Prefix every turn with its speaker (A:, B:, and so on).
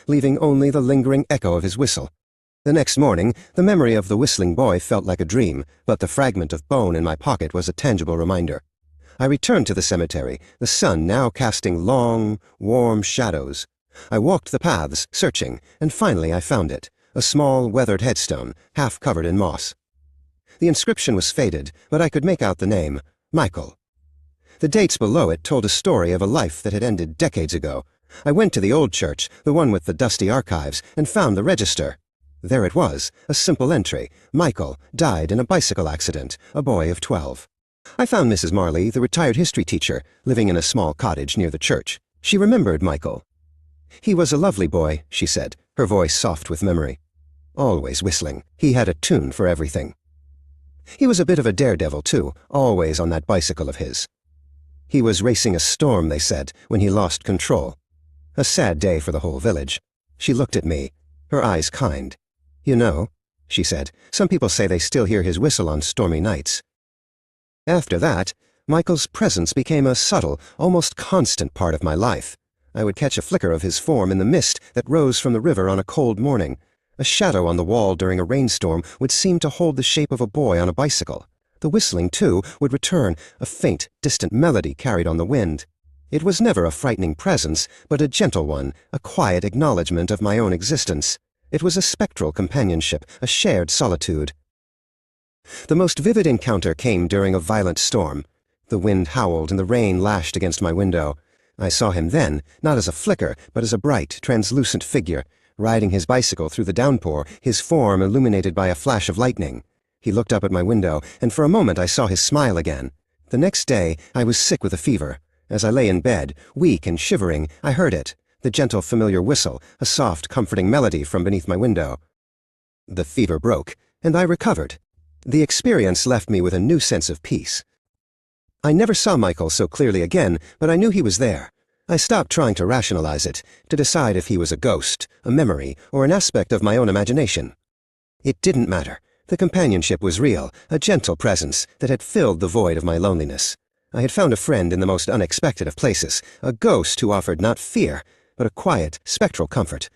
A: leaving only the lingering echo of his whistle. The next morning, the memory of the whistling boy felt like a dream, but the fragment of bone in my pocket was a tangible reminder. I returned to the cemetery, the sun now casting long, warm shadows. I walked the paths, searching, and finally I found it, a small, weathered headstone, half covered in moss. The inscription was faded, but I could make out the name, Michael. The dates below it told a story of a life that had ended decades ago. I went to the old church, the one with the dusty archives, and found the register. There it was, a simple entry. Michael died in a bicycle accident, a boy of 12. I found Mrs. Marley, the retired history teacher, living in a small cottage near the church. She remembered Michael. He was a lovely boy, she said, her voice soft with memory. Always whistling. He had a tune for everything. He was a bit of a daredevil, too, always on that bicycle of his. He was racing a storm, they said, when he lost control. A sad day for the whole village. She looked at me, her eyes kind. You know, she said, some people say they still hear his whistle on stormy nights. After that, Michael's presence became a subtle, almost constant part of my life. I would catch a flicker of his form in the mist that rose from the river on a cold morning. A shadow on the wall during a rainstorm would seem to hold the shape of a boy on a bicycle. The whistling, too, would return, a faint, distant melody carried on the wind. It was never a frightening presence, but a gentle one, a quiet acknowledgment of my own existence. It was a spectral companionship, a shared solitude. The most vivid encounter came during a violent storm. The wind howled and the rain lashed against my window. I saw him then, not as a flicker, but as a bright, translucent figure, riding his bicycle through the downpour, his form illuminated by a flash of lightning. He looked up at my window, and for a moment I saw his smile again. The next day, I was sick with a fever. As I lay in bed, weak and shivering, I heard it, the gentle, familiar whistle, a soft, comforting melody from beneath my window. The fever broke, and I recovered. The experience left me with a new sense of peace. I never saw Michael so clearly again, but I knew he was there. I stopped trying to rationalize it, to decide if he was a ghost, a memory, or an aspect of my own imagination. It didn't matter. The companionship was real, a gentle presence that had filled the void of my loneliness. I had found a friend in the most unexpected of places, a ghost who offered not fear, but a quiet, spectral comfort,